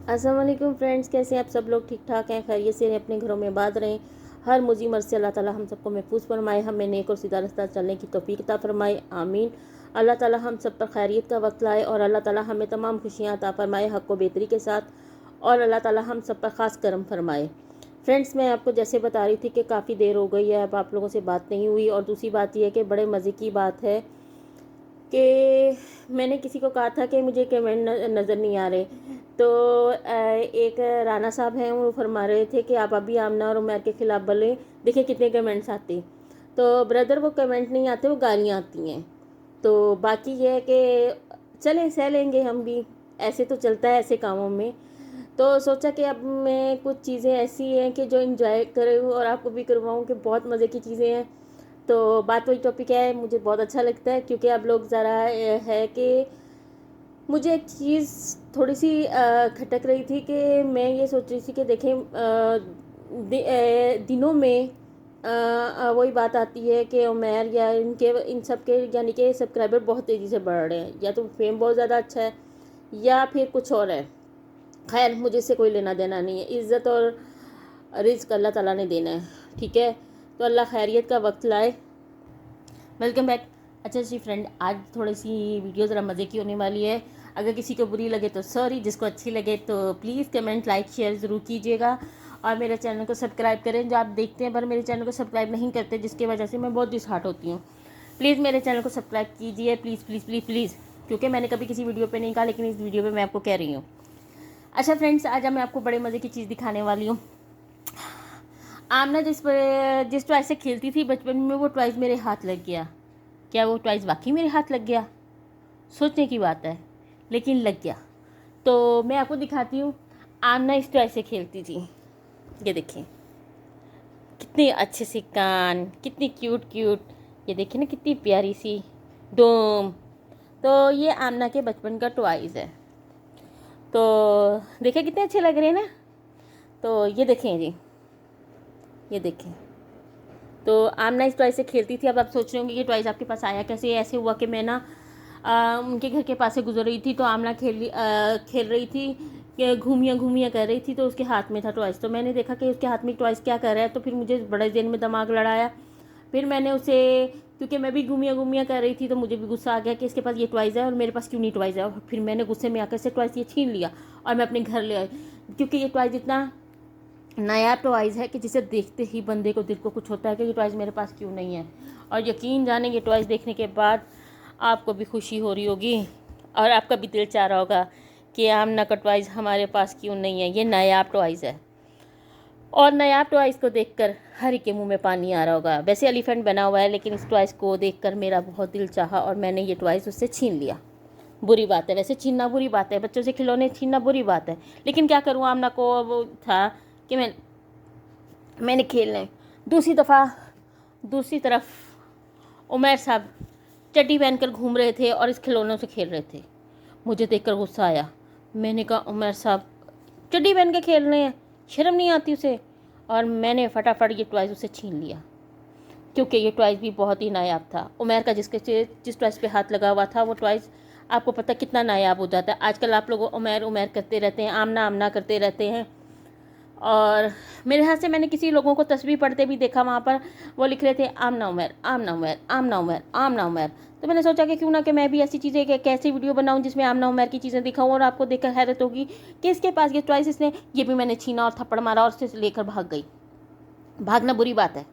अस्सलाम वालेकुम फ्रेंड्स, कैसे हैं आप सब लोग? ठीक ठाक हैं, खैरियत से रहें, अपने घरों में बात रहें। हर मुजी मर्ज़ से अल्लाह ताला हम सबको महफूज फरमाए, हमें नेक और सीधा रास्ता चलने की तौफीक अता फरमाए, आमीन। अल्लाह ताला हम सब पर खैरियत का वक्त लाए और अल्लाह ताला हमें तमाम खुशियाँ अता फरमाए हक़ व बेहतरी के साथ, और अल्लाह ताला हम सब पर ख़ास करम फरमाए। फ्रेंड्स, मैं आपको जैसे बता रही थी कि काफ़ी देर हो गई है, अब आप लोगों से बात नहीं हुई। और दूसरी बात यह है कि बड़े मज़े की बात है कि मैंने किसी को कहा था कि मुझे कमेंट नज़र नहीं आ रहे, तो एक राना साहब हैं, वो फरमा रहे थे कि आप अभी आमना और उमर के ख़िलाफ़ बोलें, देखिए कितने कमेंट्स आते। तो ब्रदर, वो कमेंट नहीं आते, वो गालियाँ आती हैं। तो बाकी ये है कि चलें, सह लेंगे हम भी, ऐसे तो चलता है ऐसे कामों में। तो सोचा कि अब मैं कुछ चीज़ें ऐसी हैं कि जो इंजॉय करूँ और आपको भी करवाऊँ, कि बहुत मज़े की चीज़ें हैं। तो बात वही टॉपिक है, मुझे बहुत अच्छा लगता है क्योंकि आप लोग ज़रा है कि मुझे एक चीज़ थोड़ी सी खटक रही थी कि मैं ये सोच रही थी कि देखें, दिनों में वही बात आती है कि उमर या इन सब के यानी कि सब्सक्राइबर बहुत तेज़ी से बढ़ रहे हैं, या तो फेम बहुत ज़्यादा अच्छा है या फिर कुछ और है। खैर, मुझे इससे कोई लेना देना नहीं है, इज़्ज़त और रिज़्क अल्लाह ताला ने देना है, ठीक है। तो अल्लाह खैरियत का वक्त लाए। Welcome back. अच्छा जी फ्रेंड, आज थोड़ी सी वीडियो ज़रा मज़े की होने वाली है। अगर किसी को बुरी लगे तो सॉरी, जिसको अच्छी लगे तो प्लीज़ कमेंट लाइक शेयर ज़रूर कीजिएगा, और मेरे चैनल को सब्सक्राइब करें। जो आप देखते हैं पर मेरे चैनल को सब्सक्राइब नहीं करते, जिसकी वजह से मैं बहुत डिसहार्ट होती हूँ। प्लीज़ मेरे चैनल को सब्सक्राइब कीजिए, प्लीज़ प्लीज़ प्लीज़ प्लीज़, क्योंकि मैंने कभी किसी वीडियो पर नहीं कहा, लेकिन इस वीडियो पर मैं आपको कह रही हूँ। अच्छा फ्रेंड्स, आज मैं आपको बड़े मज़े की चीज़ दिखाने वाली हूँ। आमना जिस टॉयज से खेलती थी बचपन में, वो टॉयज मेरे हाथ लग गया। क्या वो टॉयज वाकई मेरे हाथ लग गया? सोचने की बात है, लेकिन लग गया। तो मैं आपको दिखाती हूँ। आमना इस टॉय से खेलती थी। ये देखें, कितने अच्छे से कान, कितनी क्यूट क्यूट, ये देखिए ना कितनी प्यारी सी डोम। तो ये आमना के बचपन का टॉयज है। तो देखिए कितने अच्छे लग रहे हैं ना। तो ये देखें जी, ये देखें। तो आमना इस टॉयज से खेलती थी। अब आप सोच रहे होंगे ये टॉयज आपके पास आया कैसे? ऐसे हुआ कि मैं ना उनके घर के पास से गुजर रही थी, तो आमना खेल रही थी, घूमिया घूमिया कर रही थी, तो उसके हाथ में था टॉयज। तो मैंने देखा कि उसके हाथ में टॉयज क्या कर रहा है, तो फिर मुझे बड़े देर में दिमाग लड़ाया। फिर मैंने उसे, क्योंकि मैं भी घूमिया घूमिया कर रही थी, तो मुझे भी गुस्सा आ गया कि इसके पास ये टॉयज है और मेरे पास क्यों नहीं टॉयज है। और फिर मैंने गुस्से में आकर से टॉयज ये छीन लिया और मैं अपने घर ले आई, क्योंकि ये टॉयज इतना नया टॉयज़ है कि जिसे देखते ही बंदे को दिल को कुछ होता है कि ये टॉयज़ मेरे पास क्यों नहीं है। और यकीन जाने, ये टॉयज़ देखने के बाद आपको भी खुशी हो रही होगी और आपका भी दिल चाह रहा होगा कि आमना का टॉयज़ हमारे पास क्यों नहीं है। ये नायाब टॉयज़ है, और नायाब टॉयज़ को देखकर हर एक के मुंह में पानी आ रहा होगा। वैसे एलिफेंट बना हुआ है, लेकिन इस टॉयज़ को देखकर मेरा बहुत दिल चाहा और मैंने ये टॉयज़ उससे छीन लिया। बुरी बात है, वैसे छीनना बुरी बात है, बच्चों से खिलौने छीनना बुरी बात है, लेकिन क्या करूँ, आमना को वो था कि मैंने खेलने। दूसरी तरफ उमर साहब चड्डी पहनकर घूम रहे थे और इस खिलौनों से खेल रहे थे। मुझे देखकर गुस्सा आया। मैंने कहा, उमर साहब चड्डी पहन के खेल रहे हैं, शर्म नहीं आती उसे? और मैंने फटाफट ये टॉयज़ उसे छीन लिया, क्योंकि ये टॉयज़ भी बहुत ही नायाब था। उमर का जिस टॉयज़ पे हाथ लगा हुआ था, वो टॉयज़ आपको पता कितना नायाब हो जाता है। आजकल आप लोग उमर उमर करते रहते हैं, आमना आमना करते रहते हैं। और मेरे हाथ से मैंने किसी लोगों को तस्वीर पढ़ते भी देखा, वहाँ पर वो लिख रहे थे आमना उमर, आमना उमर, आमना उमर, आमना उमर। तो मैंने सोचा कि क्यों ना कि मैं भी ऐसी चीज़ें, एक ऐसी वीडियो बनाऊं जिसमें आमना उमर की चीज़ें दिखाऊं, और आपको देखकर हैरत होगी कि इसके पास ये चॉइस, इसने ये भी मैंने छीना और थप्पड़ मारा और उससे लेकर भाग गई। भागना बुरी बात है,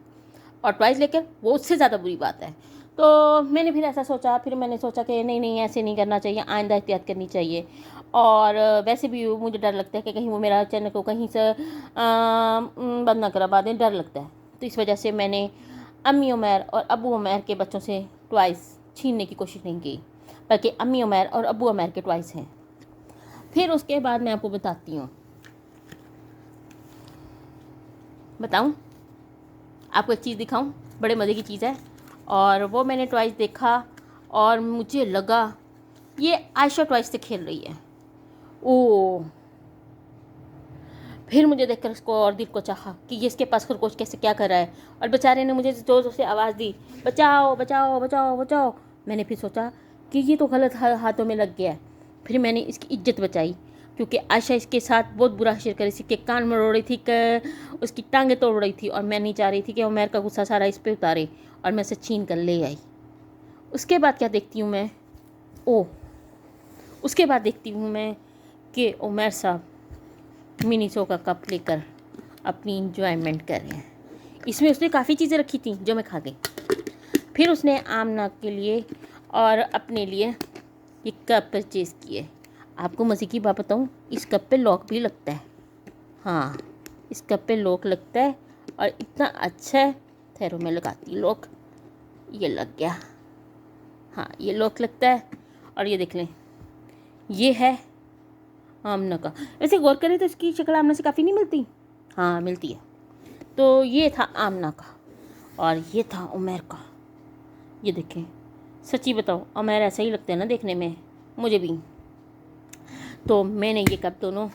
और टॉयज़ लेकर वो उससे ज़्यादा बुरी बात है। तो मैंने फिर ऐसा सोचा, फिर मैंने सोचा कि नहीं नहीं, ऐसे नहीं करना चाहिए, आइंदा एहतियात करनी चाहिए। और वैसे भी मुझे डर लगता है कि कहीं वो मेरा चैनल को कहीं से बंद ना करा बाद में, डर लगता है। तो इस वजह से मैंने अम्मी उमर और अबू उमर के बच्चों से टॉयज़ छीनने की कोशिश नहीं की, बल्कि अम्मी उमर और अबू उमर के टॉयज़ हैं। फिर उसके बाद मैं आपको बताऊँ, आपको एक चीज़ दिखाऊं, बड़े मज़े की चीज़ है। और वो मैंने टॉयज़ देखा और मुझे लगा ये आयशा टॉयज़ से खेल रही है। ओ, फिर मुझे देखकर उसको और दिल को चाहा कि ये इसके पास खरगोश कैसे क्या कर रहा है, और बेचारे ने मुझे ज़ोर ज़ोर से आवाज़ दी, बचाओ बचाओ बचाओ बचाओ। मैंने फिर सोचा कि ये तो गलत हाथों में लग गया है। फिर मैंने इसकी इज्जत बचाई, क्योंकि आयशा इसके साथ बहुत बुरा हशर कर रही थी, कि कान मरोड़ रही थी, उसकी टांगें तोड़ रही थी, और मैं नहीं चाह रही थी कि उमैर का गुस्सा सारा इस पर उतारे, और मैं उसे छीन कर ले आई। उसके बाद क्या देखती हूँ मैं, उसके बाद देखती हूँ मैं कि उमैर साहब मिनी शो का कप लेकर अपनी इंजॉयमेंट कर रहे हैं। इसमें उसने काफ़ी चीज़ें रखी थी जो मैं खा गई। फिर उसने आमना के लिए और अपने लिए ये कप परचेज़ किए। आपको मज़े की बात बताऊँ, इस कप पे लॉक भी लगता है। हाँ, इस कप पे लॉक लगता है और इतना अच्छा है। ठहरो मैं लगाती लॉक। ये लग गया। हाँ, ये लॉक लगता है। और ये देख लें, ये है आमना का। वैसे गौर करें तो इसकी शक्ल आमना से काफ़ी नहीं मिलती। हाँ, मिलती है। तो ये था आमना का और ये था उमैर का। ये देखें, सच्ची बताओ उमैर ऐसा ही लगता है ना देखने में, मुझे भी। तो मैंने ये कप दोनों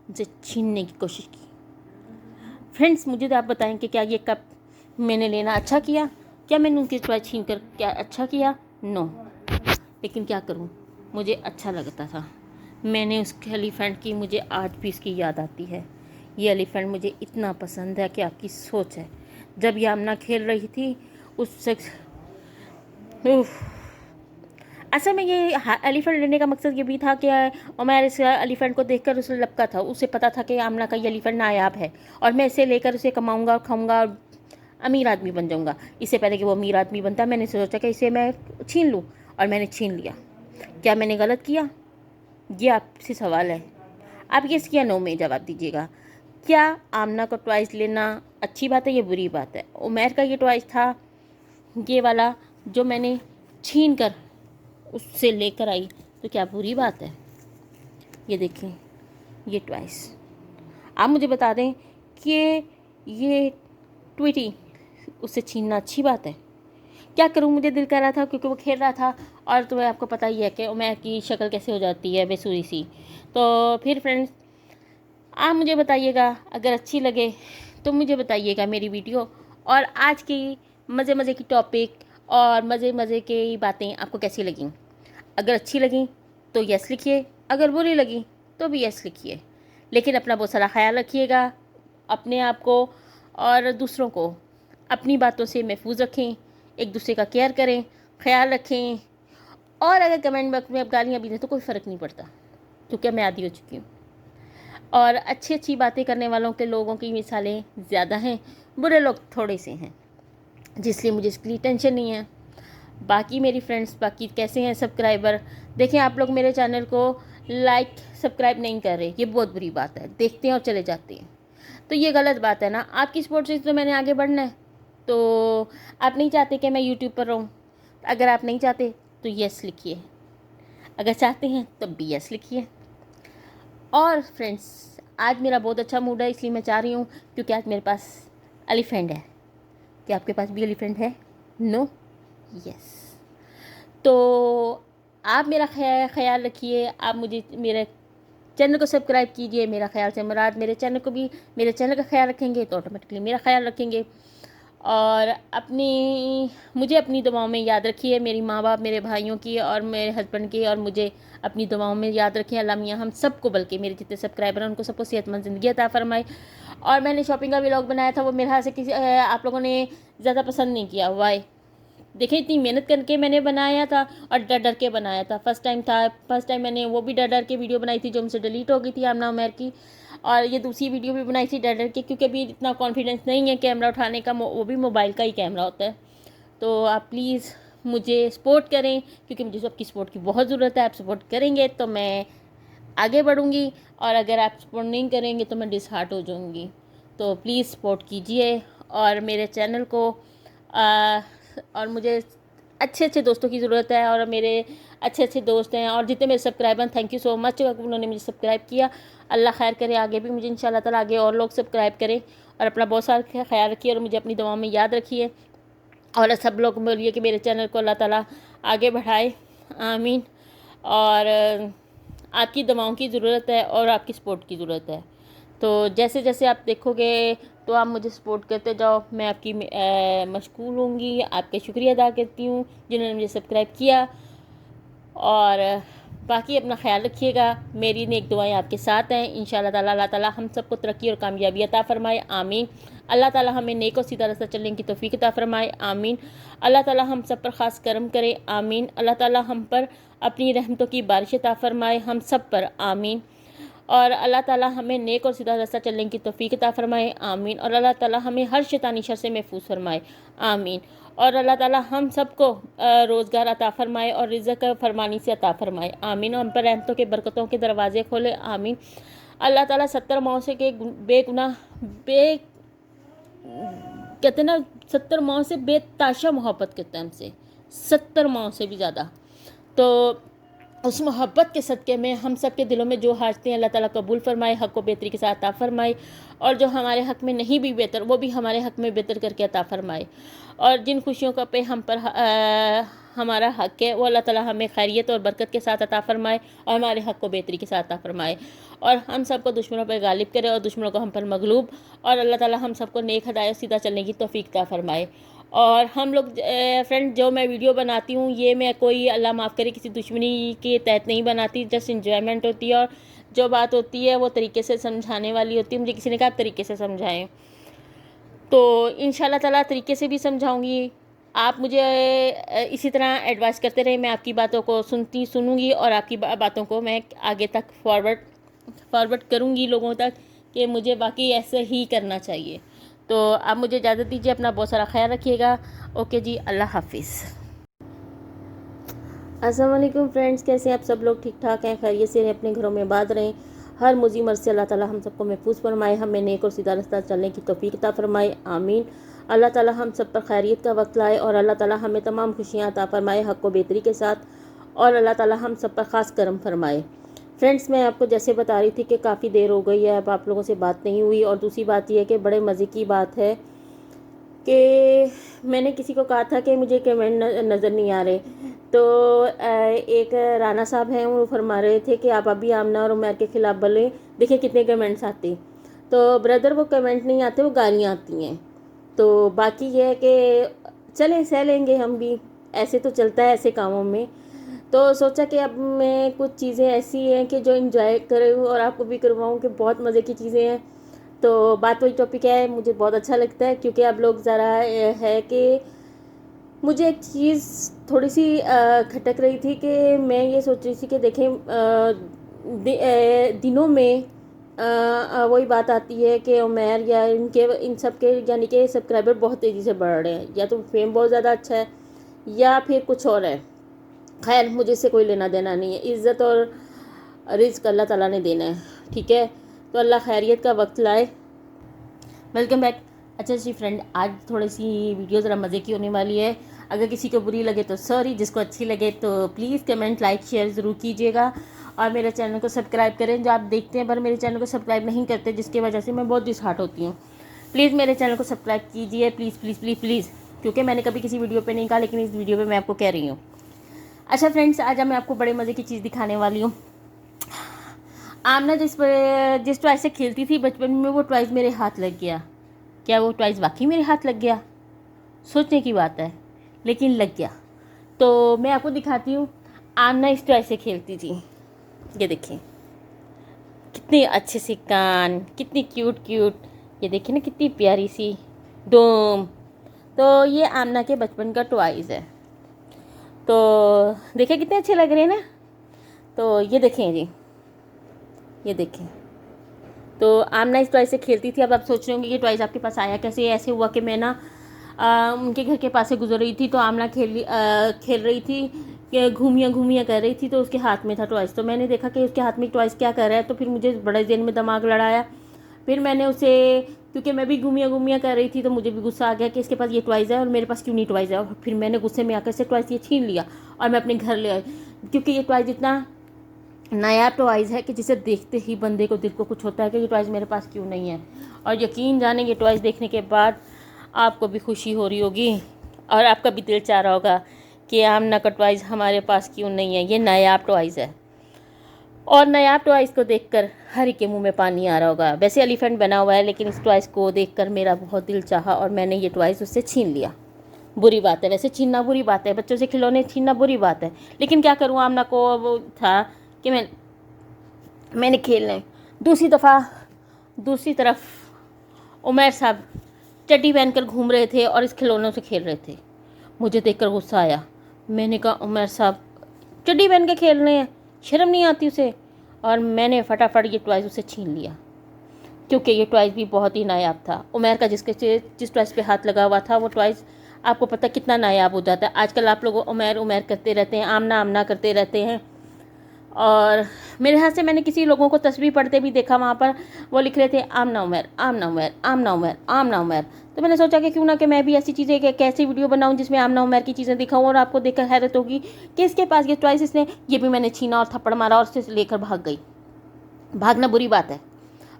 से छीनने की कोशिश की। फ्रेंड्स, मुझे तो आप बताएं कि क्या ये कप मैंने लेना अच्छा किया? क्या मैंने उनके टॉय छीन कर क्या अच्छा किया? नो। लेकिन क्या करूं, मुझे अच्छा लगता था। मैंने उस एलिफेंट की, मुझे आज भी इसकी याद आती है। ये एलिफेंट मुझे इतना पसंद है कि आपकी सोच है। जब यामना खेल रही थी उससे, असल में ये एलिफेंट लेने का मकसद ये भी था कि उमैर इस एलिफेंट को देखकर उसे लपका था। उसे पता था कि आमना का ये एलिफेंट नायाब है और मैं इसे लेकर उसे कमाऊंगा और खाऊंगा और अमीर आदमी बन जाऊंगा। इससे पहले कि वो अमीर आदमी बनता, मैंने सोचा कि इसे मैं छीन लूँ, और मैंने छीन लिया। क्या मैंने गलत किया? ये आपसे सवाल है। आप यस या नो में जवाब दीजिएगा। क्या आमना को टॉयज़ लेना अच्छी बात है या बुरी बात है? उमैर का ये टॉयज़ था, ये वाला जो मैंने छीन कर उससे लेकर आई, तो क्या बुरी बात है? ये देखें, ये टॉयज़। आप मुझे बता दें कि ये ट्विटी उससे छीनना अच्छी बात है? क्या करूं, मुझे दिल कर रहा था क्योंकि वो खेल रहा था, और तुम्हें आपको पता ही है कि उमैर की शक्ल कैसे हो जाती है, बेसुरी सी। तो फिर फ्रेंड्स, आप मुझे बताइएगा, अगर अच्छी लगे तो मुझे बताइएगा मेरी वीडियो, और आज की मज़े मज़े की टॉपिक और मज़े मज़े की बातें आपको कैसी लगी। अगर अच्छी लगी तो यस लिखिए, अगर बुरी लगी तो भी यस लिखिए। लेकिन अपना बहुत सारा ख्याल रखिएगा, अपने आप को और दूसरों को अपनी बातों से महफूज रखें, एक दूसरे का केयर करें, ख्याल रखें। और अगर कमेंट बॉक्स में आप गालियाँ भी दें तो कोई फ़र्क नहीं पड़ता, क्योंकि मैं आदी हो चुकी हूँ। और अच्छी अच्छी बातें करने वालों के लोगों की मिसालें ज़्यादा हैं, बुरे लोग थोड़े से हैं, जिसलिए मुझे इसके लिए टेंशन नहीं है। बाकी मेरी फ्रेंड्स, बाकी कैसे हैं सब्सक्राइबर? देखें, आप लोग मेरे चैनल को लाइक सब्सक्राइब नहीं कर रहे, ये बहुत बुरी बात है। देखते हैं और चले जाते हैं, तो ये गलत बात है ना। आपकी सपोर्ट से तो मैंने आगे बढ़ना है। तो आप नहीं चाहते कि मैं यूट्यूब पर रहूँ? अगर आप नहीं चाहते तो यस लिखिए, अगर चाहते हैं तब भी यस लिखिए। और फ्रेंड्स, आज मेरा बहुत अच्छा मूड है, इसलिए मैं चाह रही हूँ, क्योंकि आज मेरे पास एलिफेंट है। क्या आपके पास भी एलिफेंट है? नो? यस। तो आप मेरा ख्याल रखिए, आप मुझे मेरे चैनल को सब्सक्राइब कीजिए। मेरा ख्याल से मुराद मेरे चैनल को भी, मेरे चैनल का ख्याल रखेंगे तो ऑटोमेटिकली मेरा ख्याल रखेंगे। और मुझे अपनी दुआओं में याद रखिए, मेरी माँ बाप, मेरे भाइयों की और मेरे हस्बैंड की, और मुझे अपनी दुआओं में याद रखें। अल्लाह मियाँ हम सबको, बल्कि मेरे जितने सब्सक्राइबर हैं उनको सबको सेहतमंद ज़िंदगी अता फरमाए। और मैंने शॉपिंग का व्लॉग बनाया था, वो मेरे हाथ से किसी आप लोगों ने ज़्यादा पसंद नहीं किया। वाई? देखिए, इतनी मेहनत करके मैंने बनाया था और डर डर के बनाया था। फर्स्ट टाइम मैंने वो भी डर डर के वीडियो बनाई थी जो मुझसे डिलीट हो गई थी, आमना उमैर की। और ये दूसरी वीडियो भी बनाई थी डर डर के, क्योंकि अभी इतना कॉन्फिडेंस नहीं है कैमरा उठाने का, वो भी मोबाइल का ही कैमरा होता है। तो आप प्लीज़ मुझे सपोर्ट करें, क्योंकि मुझे सबकी सपोर्ट की बहुत ज़रूरत है। आप सपोर्ट करेंगे तो मैं आगे बढ़ूँगी, और अगर आप सपोर्ट नहीं करेंगे तो मैं डिसहार्ट हो जाऊँगी। तो प्लीज़ सपोर्ट कीजिए और मेरे चैनल को और मुझे अच्छे अच्छे दोस्तों की ज़रूरत है, और मेरे अच्छे अच्छे दोस्त हैं, और जितने मेरे subscriber, thank you so much उन्होंने मुझे सब्सक्राइब किया। अल्लाह खैर करे, आगे भी मुझे इंशाल्लाह ताला आगे और लोग सब्सक्राइब करें। और अपना बहुत सारा ख्याल रखिए और मुझे अपनी दुआओं में याद रखिए, और सब लोग बोलिए कि मेरे चैनल को अल्लाह ताला आगे बढ़ाए, आमीन। और आपकी दुआओं की ज़रूरत है और आपकी सपोर्ट की ज़रूरत है। तो जैसे जैसे आप देखोगे तो आप मुझे सपोर्ट करते जाओ, मैं आपकी मशगूल होंगी। आपका शुक्रिया अदा करती हूँ जिन्होंने मुझे सब्सक्राइब किया। और बाकी अपना ख्याल रखिएगा। मेरी नेक दुआएं आपके साथ हैं। इंशाअल्लाह ताला अल्लाह ताला हम सबको तरक्की और कामयाबी अता फ़रमाए, आमीन। अल्लाह ताला हमें नेक और सीधा रास्ता चलने की तौफीक अता फ़रमाए, आमीन। अल्लाह ताला हम सब पर ख़ास करम करे, आमीन। अल्लाह ताला हम पर अपनी रहमतों की बारिश अता फ़रमाए, हम सब पर, आमीन। और अल्लाह ताला हमें नेक और सीधा रास्ता चलने की तौफीक अता फ़रमाए, आमीन। और अल्लाह ताला हमें हर शैतानी शर से महफूज फरमाए, आमीन। और अल्लाह ताला हम सबको रोज़गार अता फ़रमाए और रिज़्क़ फरमानी से अता फ़रमाए, आमीन। और हम पर रहमतों के बरकतों के दरवाज़े खोले, आमीन। अल्लाह ताला 70 माह से के बेगुनाह कहते ना 70 माह से बेताशा मोहब्बत करते हैं हमसे, 70 माह से भी ज़्यादा। तो उस मोहब्बत के सदक़े में हम सब के दिलों में जो हाजतें हैं अल्लाह ताला कबूल फ़रमाए, हक़ व बेहतरी के साथ अता फ़रमाए। और जो हमारे हक़ में नहीं भी बेहतर, वो भी हमारे हक़ में बेहतर करके अता फ़रमाए। और जिन खुशियों का पे हम पर हमारा हक़ है वो अल्लाह ताला हमें खैरियत और बरकत के साथ अता फ़रमाए और हमारे हक़ को बेहतरी के साथ अता फ़रमाए। और हम सबको दुश्मनों पर गालिब करे और दुश्मनों को हम पर मगलूब, और अल्लाह ताला हम सबको नेक हदायत सीधा चलने की तौफीक अता फ़रमाए। और हम लोग फ्रेंड, जो मैं वीडियो बनाती हूँ ये मैं कोई अल्लाह माफ़ करे किसी दुश्मनी के तहत नहीं बनाती, जस्ट इंजॉयमेंट होती है। और जो बात होती है वो तरीके से समझाने वाली होती है। मुझे किसी ने कहा तरीके से समझाएं, तो इंशाल्लाह ताला तरीके से भी समझाऊंगी। आप मुझे इसी तरह एडवाइस करते रहे, मैं आपकी बातों को सुनूंगी और आपकी बातों को मैं आगे तक फॉरवर्ड करूंगी लोगों तक कि मुझे बाकी ऐसे ही करना चाहिए। तो आप मुझे इजाज़त दीजिए, अपना बहुत सारा ख्याल रखिएगा। ओके जी, अल्लाह हाफिज़। अस्सलाम वालेकुम फ्रेंड्स, कैसे हैं आप सब लोग? ठीक ठाक हैं, खैरियत से रहें, अपने घरों में आबाद रहें। हर मुज़ी मर्ज़ से अल्लाह ताला हम सबको महफूज फरमाए, हमें नेक और सीधा रास्ता चलने की तौफीक अता फ़रमाए, आमीन। अल्लाह ताला हम सब पर खैरियत का वक्त लाए और अल्लाह ताला हमें तमाम खुशियाँ अता फ़रमाए हक़ व बेहतरी के साथ, और अल्लाह ताला हम सब पर ख़ास करम फरमाए। फ्रेंड्स, मैं आपको जैसे बता रही थी कि काफ़ी देर हो गई है, अब आप लोगों से बात नहीं हुई। और दूसरी बात यह है कि बड़े मज़े की बात है कि मैंने किसी को कहा था कि मुझे कमेंट नज़र नहीं आ रहे, तो एक राना साहब हैं, वो फरमा रहे थे कि आप अभी आमना और उमर के ख़िलाफ़ बोले, देखिए कितने कमेंट्स आते। तो ब्रदर, वो कमेंट नहीं आते, वो गालियाँ आती हैं। तो बाकी ये है कि चलें, सह लेंगे हम भी, ऐसे तो चलता है ऐसे कामों में। तो सोचा कि अब मैं कुछ चीज़ें ऐसी हैं कि जो इंजॉय करूँ और आपको भी करवाऊँ, कि बहुत मज़े की चीज़ें हैं। तो बात वही टॉपिक है, मुझे बहुत अच्छा लगता है क्योंकि आप लोग ज़रा है कि मुझे एक चीज़ थोड़ी सी खटक रही थी कि मैं ये सोच रही थी कि देखें दिनों में वही बात आती है कि उमर या इन सब के यानी कि सब्सक्राइबर बहुत तेज़ी से बढ़ रहे हैं, या तो फेम बहुत ज़्यादा अच्छा है या फिर कुछ और है। खैर, मुझे इससे कोई लेना देना नहीं है, इज़्ज़त और रिज़्क़ अल्लाह ताला ने देना है, ठीक है। तो अल्लाह खैरियत का वक्त लाए। Welcome back. अच्छा जी फ्रेंड, आज थोड़ी सी वीडियो ज़रा मज़े की होने वाली है। अगर किसी को बुरी लगे तो सॉरी, जिसको अच्छी लगे तो प्लीज़ कमेंट लाइक शेयर ज़रूर कीजिएगा और मेरे चैनल को सब्सक्राइब करें। जो आप देखते हैं पर मेरे चैनल को सब्सक्राइब नहीं करते, जिसकी वजह से मैं बहुत डिसहार्ट होती हूँ। प्लीज़ मेरे चैनल को सब्सक्राइब कीजिए, प्लीज़ प्लीज़ प्लीज़ प्लीज़, क्योंकि मैंने कभी किसी वीडियो पर नहीं कहा, लेकिन इस वीडियो पर मैं आपको कह रही हूँ। अच्छा फ्रेंड्स, आज मैं आपको बड़े मज़े की चीज़ दिखाने वाली हूँ। आमना जिस टॉय से खेलती थी बचपन में, वो टॉयज़ मेरे हाथ लग गया। क्या वो टॉयज़ वाकई मेरे हाथ लग गया? सोचने की बात है, लेकिन लग गया। तो मैं आपको दिखाती हूँ। आमना इस टॉय से खेलती थी। ये देखें कितने अच्छे से कान, कितनी क्यूट क्यूट, ये देखिए ना कितनी प्यारी सी डोम। तो ये आमना के बचपन का टॉयज़ है। तो देखिए कितने अच्छे लग रहे हैं ना। तो ये देखें जी, ये देखें। तो आमना इस टॉय से खेलती थी। अब आप सोच रहे होंगे ये टॉयज़ आपके पास आया कैसे? ऐसे हुआ कि मैं ना उनके घर के पास से गुजर रही थी, तो आमना खेल रही थी, घूमियाँ कर रही थी, तो उसके हाथ में था टॉयज़। तो मैंने देखा कि उसके हाथ में टॉयज़ क्या कर रहा है, तो फिर मुझे बड़े देर में दिमाग लड़ाया। फिर मैंने उसे, क्योंकि मैं भी घूमियाँ कर रही थी, तो मुझे भी गुस्सा आ गया कि इसके पास ये टॉयज़ है और मेरे पास क्यों नहीं टॉयज़ है। और फिर मैंने गुस्से में आकर से टॉयज़ ये छीन लिया और मैं अपने घर ले आई, क्योंकि ये टॉयज़ इतना नया टॉयज़ है कि जिसे देखते ही बंदे को दिल को कुछ होता है कि ये टॉयज़ मेरे पास क्यों नहीं है। और यकीन जाने ये टॉयज़ देखने के बाद आपको भी खुशी हो रही होगी और आपका भी दिल चाह रहा होगा कि आमना का टॉयज़ हमारे पास क्यों नहीं है। ये नायाब टॉयज़ है और नायाब टॉयज़ को देखकर हर एक के मुंह में पानी आ रहा होगा। वैसे एलिफेंट बना हुआ है, लेकिन इस टॉयज़ को देखकर मेरा बहुत दिल चाहा और मैंने ये टॉयज़ उससे छीन लिया। बुरी बात है, वैसे छीनना बुरी बात है, बच्चों से खिलौने छीनना बुरी बात है, लेकिन क्या करूँ, आमना को वो था कि मैंने खेलने। दूसरी तरफ उमैर साहब चड्डी पहनकर घूम रहे थे और इस खिलौनों से खेल रहे थे। मुझे देखकर गुस्सा आया। मैंने कहा उमैर साहब चड्डी पहन के खेल रहे हैं, शर्म नहीं आती उसे? और मैंने फटाफट ये टॉयज़ उसे छीन लिया, क्योंकि ये टॉयज़ भी बहुत ही नायाब था। उमैर का जिस टॉयज़ पे हाथ लगा हुआ था वो टॉयज़ आपको पता कितना नायाब हो जाता है। आजकल आप लोग उमैर करते रहते हैं, आमना करते रहते हैं। और मेरे हाथ से मैंने किसी लोगों को तस्वीर पढ़ते भी देखा, वहाँ पर वो लिख रहे थे आमना उमैर, आमना उमैर, आमना उमैर, आमना उमैर। तो मैंने सोचा कि क्यों ना कि मैं भी ऐसी चीज़ें एक ऐसी वीडियो बनाऊं जिसमें आमना उमैर की चीज़ें दिखाऊं, और आपको देखकर हैरत होगी कि इसके पास ये टॉयज़ इसने ये भी मैंने छीना और थप्पड़ मारा और उससे लेकर भाग गई। भागना बुरी बात है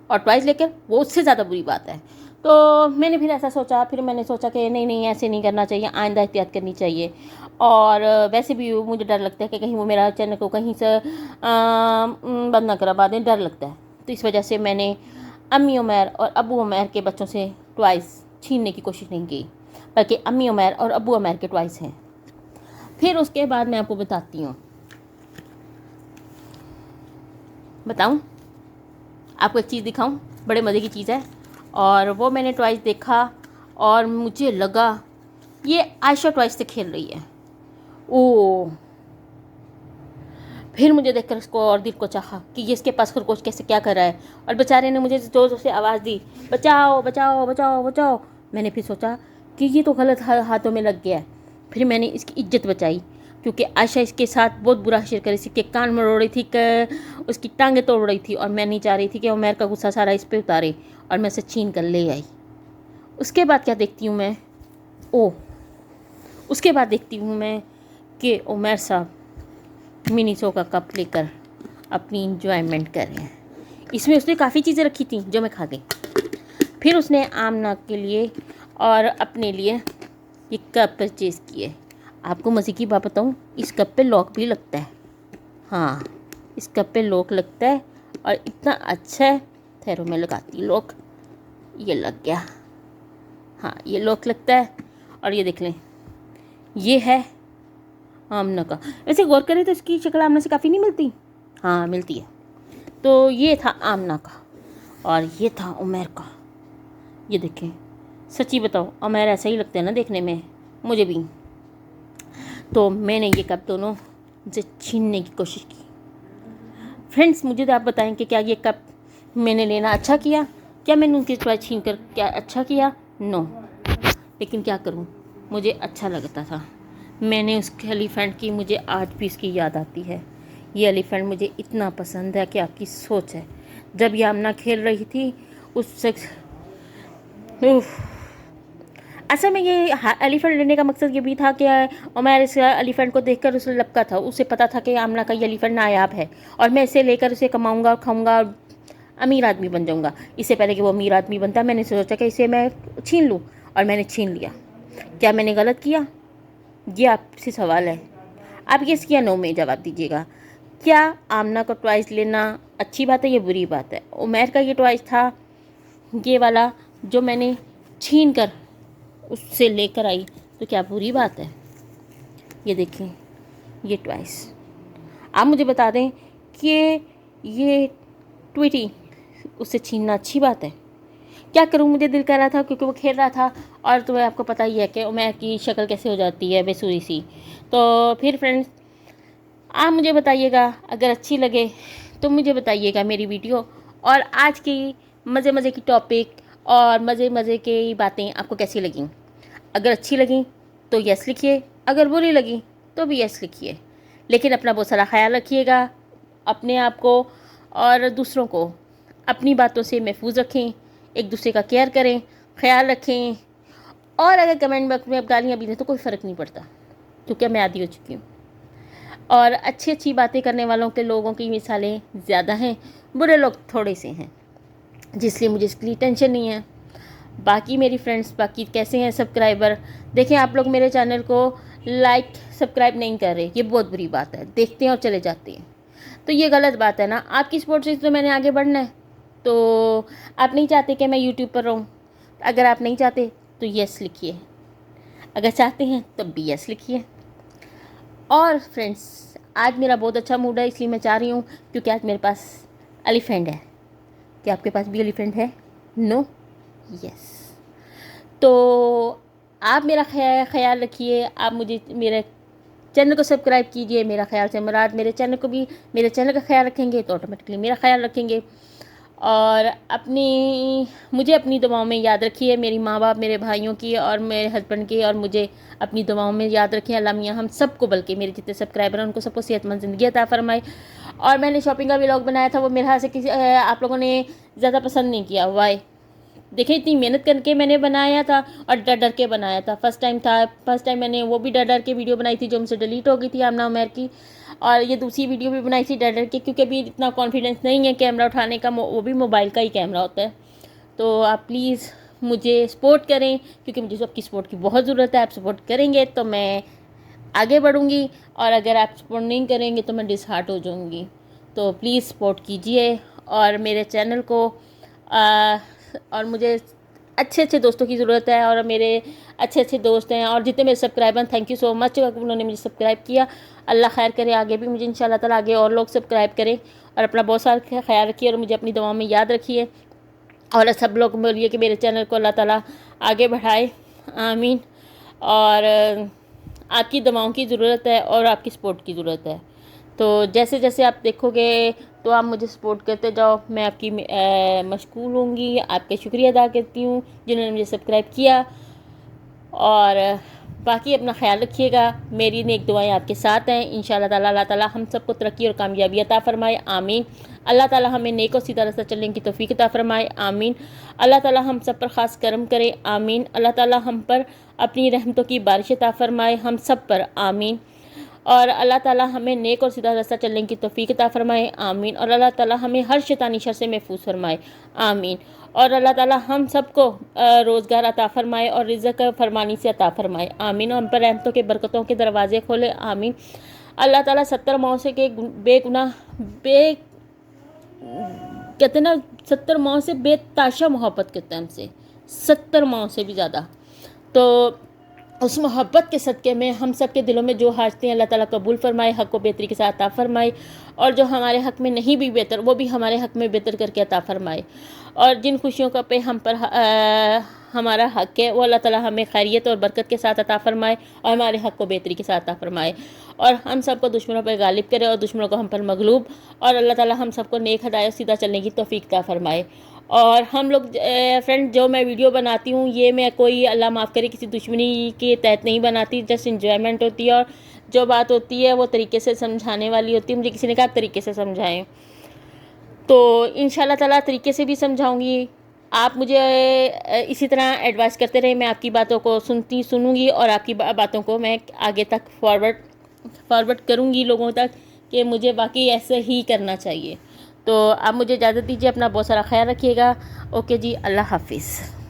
और टॉयज़ लेकर वो उससे ज़्यादा बुरी बात है। तो मैंने फिर ऐसा सोचा, फिर मैंने सोचा कि नहीं ऐसे नहीं करना चाहिए, आइंदा एहतियात करनी चाहिए। और वैसे भी मुझे डर लगता है कि कहीं वो मेरा चैनल को कहीं से बंद ना करवा दें, डर लगता है। तो इस वजह से मैंने अम्मी उमैर और अबू उमैर के बच्चों से टॉयज़ छीनने की कोशिश नहीं की, बल्कि अम्मी उमैर और अबू उमैर के टॉयज़ हैं। फिर उसके बाद मैं आपको बताऊँ आपको एक चीज़ दिखाऊं, बड़े मज़े की चीज़ है। और वो मैंने टॉयज़ देखा और मुझे लगा ये आयशा टॉयज़ से खेल रही है। ओह, फिर मुझे देखकर उसको और दिल को चाहा कि ये इसके पास खरगोश कैसे क्या कर रहा है। और बेचारे ने मुझे ज़ोर ज़ोर से आवाज़ दी, बचाओ बचाओ बचाओ बचाओ। मैंने फिर सोचा कि ये तो गलत हाथों में लग गया है। फिर मैंने इसकी इज्जत बचाई, क्योंकि आयशा इसके साथ बहुत बुरा हशर कर रही थी, कि कान मरोड़ रही थी, उसकी टांगें तोड़ रही थी। और मैं नहीं चाह रही थी कि उमैर का गुस्सा सारा इस पर उतारे, और मैं इसे छीन कर ले आई। उसके बाद क्या देखती हूँ मैं, उसके बाद देखती हूँ मैं कि उमैर साहब मिनी शो का कप लेकर अपनी इंजॉयमेंट कर रहे हैं। इसमें उसने काफ़ी चीज़ें रखी थी जो मैं खा गई। फिर उसने आमना के लिए और अपने लिए ये कप परचेज़ किए। आपको मज़े की बात बताऊँ, इस कप पे लॉक भी लगता है। हाँ, इस कप पे लॉक लगता है और इतना अच्छा है। ठहरो मैं लगाती लॉक, ये लग गया। हाँ, ये लॉक लगता है। और ये देख लें, ये है आमना का। वैसे गौर करें तो इसकी शक्ल आमना से काफ़ी नहीं मिलती। हाँ, मिलती है। तो ये था आमना का और ये था उमैर का। ये देखें, सच्ची बताओ उमैर ऐसा ही लगता है ना देखने में, मुझे भी। तो मैंने ये कप दोनों से छीनने की कोशिश की। फ्रेंड्स, मुझे तो आप बताएं कि क्या ये कप मैंने लेना अच्छा किया? क्या मैंने उनकी टॉय छीन कर क्या अच्छा किया? नो। लेकिन क्या करूं, मुझे अच्छा लगता था। मैंने उस एलिफेंट की, मुझे आज भी इसकी याद आती है। ये एलिफेंट मुझे इतना पसंद है कि आपकी सोच है। जब ये आमना खेल रही थी उससे असल में ये एलिफेंट लेने का मकसद ये भी था कि उमैर इस एलिफेंट को देखकर उसे लपका था। उसे पता था कि आमना का ये एलिफेंट नायाब है और मैं इसे लेकर उसे कमाऊँगा, खाऊँगा और अमीर आदमी बन जाऊँगा। इससे पहले कि वो अमीर आदमी बनता, मैंने सोचा कि इसे मैं छीन लूँ, और मैंने छीन लिया। क्या मैंने गलत किया? ये आपसे सवाल है। आप यस या नो में जवाब दीजिएगा। क्या आमना का टॉयज़ लेना अच्छी बात है या बुरी बात है? उमैर का ये टॉयज़ था, ये वाला जो मैंने छीन कर उससे लेकर आई, तो क्या बुरी बात है? ये देखें, ये टॉयज़। आप मुझे बता दें कि ये ट्वीटी उससे छीनना अच्छी बात है? क्या करूं, मुझे दिल कर रहा था क्योंकि वो खेल रहा था। और तुम्हें आपको पता ही है कि उमैर की शक्ल कैसे हो जाती है, बेसुरी सी। तो फिर फ्रेंड्स, आप मुझे बताइएगा, अगर अच्छी लगे तो मुझे बताइएगा मेरी वीडियो, और आज की मज़े मज़े की टॉपिक और मज़े मज़े की बातें आपको कैसी लगीं। अगर अच्छी लगी तो यस लिखिए, अगर बुरी लगी तो भी यस लिखिए। लेकिन अपना बहुत सारा ख्याल रखिएगा, अपने आप को और दूसरों को अपनी बातों से महफूज रखें, एक दूसरे का केयर करें, ख्याल रखें। और अगर कमेंट बॉक्स में आप गालियाँ भी दें तो कोई फ़र्क नहीं पड़ता, क्योंकि मैं आदी हो चुकी हूँ। और अच्छी अच्छी बातें करने वालों के लोगों की मिसालें ज़्यादा हैं, बुरे लोग थोड़े से हैं, जिसलिए मुझे इसके लिए टेंशन नहीं है। बाकी मेरी फ्रेंड्स, बाकी कैसे हैं सब्सक्राइबर? देखें, आप लोग मेरे चैनल को लाइक सब्सक्राइब नहीं कर रहे, ये बहुत बुरी बात है। देखते हैं और चले जाते हैं, तो ये गलत बात है ना। आपकी सपोर्ट से तो मैंने आगे बढ़ना है। तो आप नहीं चाहते कि मैं यूट्यूब पर रहूँ? अगर आप नहीं चाहते तो यस लिखिए। अगर चाहते हैं तो BS लिखिए। और फ्रेंड्स, आज मेरा बहुत अच्छा मूड है, इसलिए मैं चाह रही हूँ, क्योंकि आज मेरे पास एलिफेंट है। क्या आपके पास भी एलिफेंट है? नो? यस। तो आप मेरा ख्याल रखिए, आप मुझे मेरे चैनल को सब्सक्राइब कीजिए। मेरा ख्याल से मुराद मेरे चैनल का ख्याल रखेंगे तो ऑटोमेटिकली मेरा ख्याल रखेंगे। और मुझे अपनी दुआओं में याद रखिए, मेरी माँ बाप, मेरे भाइयों की और मेरे हस्बैंड की, और मुझे अपनी दुआओं में याद रखें। अल्लाह मियाँ हम सबको, बल्कि मेरे जितने सब्सक्राइबर हैं उनको सबको सेहतमंद ज़िंदगी अता फरमाए। और मैंने शॉपिंग का व्लॉग बनाया था, वो मेरे हाथ से आप लोगों ने ज़्यादा पसंद नहीं किया। वाई? देखिए, इतनी मेहनत करके मैंने बनाया था और डर डर के बनाया था। फर्स्ट टाइम मैंने वो भी डर डर के वीडियो बनाई थी जो मुझसे डिलीट हो गई थी, आमना उमर की। और ये दूसरी वीडियो भी बनाई थी डर डर के, क्योंकि अभी इतना कॉन्फिडेंस नहीं है कैमरा उठाने का, वो भी मोबाइल का ही कैमरा होता है। तो आप प्लीज़ मुझे सपोर्ट करें, क्योंकि मुझे सबकी सपोर्ट की बहुत ज़रूरत है। आप सपोर्ट करेंगे तो मैं आगे बढ़ूँगी, और अगर आप सपोर्ट नहीं करेंगे तो मैं डिसहार्ट हो जाऊँगी। तो प्लीज़ सपोर्ट कीजिए और मेरे चैनल को और मुझे अच्छे अच्छे दोस्तों की ज़रूरत है, और मेरे अच्छे अच्छे दोस्त हैं, और जितने मेरे subscriber, thank you so much, उन्होंने मुझे सब्सक्राइब किया। अल्लाह खैर करे, आगे भी मुझे इंशाल्लाह ताला आगे और लोग सब्सक्राइब करें। और अपना बहुत सारा ख्याल रखिए और मुझे अपनी दुआओं में याद रखिए। और सब लोग बोलिए कि मेरे चैनल को अल्लाह ताला आगे बढ़ाए, आमीन। और आपकी दुआओं की ज़रूरत है और आपकी सपोर्ट की ज़रूरत है। तो जैसे जैसे आप देखोगे तो आप मुझे सपोर्ट करते जाओ, मैं आपकी मशगूल होंगी। आपका शुक्रिया अदा करती हूँ जिन्होंने मुझे सब्सक्राइब किया। और बाकी अपना ख्याल रखिएगा, मेरी नेक दुआएं आपके साथ हैं। इंशाल्लाह ताला अल्लाह ताला हम सबको तरक्की और कामयाबी अता फरमाए, आमीन। अल्लाह ताला हमें नेक और सीधा रास्ता चलने की तौफीक अता फरमाए, आमीन। अल्लाह ताला हम सब पर ख़ास करम करे, आमीन। अल्लाह ताला हम पर अपनी रहमतों की बारिश अता फरमाए, हम सब पर, आमीन। और अल्लाह ताला हमें नेक और सीधा रास्ता चलने की तौफीक अता फरमाए, आमीन। और अल्लाह ताला हमें हर शैतानी शर से महफूज फरमाए, आमीन। और अल्लाह ताला हम सबको रोज़गार अता फरमाए और रिज़्क़ फरमानी से अता फरमाए, आमीन। और हम पर रहमतों के बरकतों के दरवाज़े खोले, आमीन। अल्लाह ताला 70 माओं से के बेगुनाह कहते हैं ना, 70 माओं से बेताशा मोहब्बत करते हैं हमसे, 70 माओं से भी ज़्यादा। तो उस मोहब्बत के सदक़े में हम सब के दिलों में जो हाजतें हैं अल्लाह ताला कबूल फरमाए, हक़ को बेहतरी के साथ अता फरमाए। और जो हमारे हक़ में नहीं भी बेहतर, वो भी हमारे हक़ में बेहतर करके अता फरमाए। और जिन खुशियों का पे हम पर हमारा हक़ है, वो अल्लाह ताला हमें खैरियत और बरकत के साथ अता फरमाए और हमारे हक़ को बेहतरी के साथ अता फरमाए। और हम सबको दुश्मनों पर गालिब करे और दुश्मनों को हम पर मगलूब, और अल्लाह ताला हम सबको नेक हिदायत सीधा चलने की तौफीक अता फरमाए। और हम लोग फ्रेंड, जो मैं वीडियो बनाती हूँ ये मैं कोई, अल्लाह माफ़ करे, किसी दुश्मनी के तहत नहीं बनाती, जस्ट इंजॉयमेंट होती है। और जो बात होती है वो तरीके से समझाने वाली होती है। मुझे किसी ने कहा तरीके से समझाएं, तो इंशाल्लाह ताला तरीके से भी समझाऊंगी। आप मुझे इसी तरह एडवाइस करते रहे, मैं आपकी बातों को सुनूंगी और आपकी बातों को मैं आगे तक फॉरवर्ड करूंगी लोगों तक, कि मुझे बाकी ऐसे ही करना चाहिए। तो आप मुझे इजाज़त दीजिए, अपना बहुत सारा ख्याल रखिएगा। ओके जी, अल्लाह हाफिज़।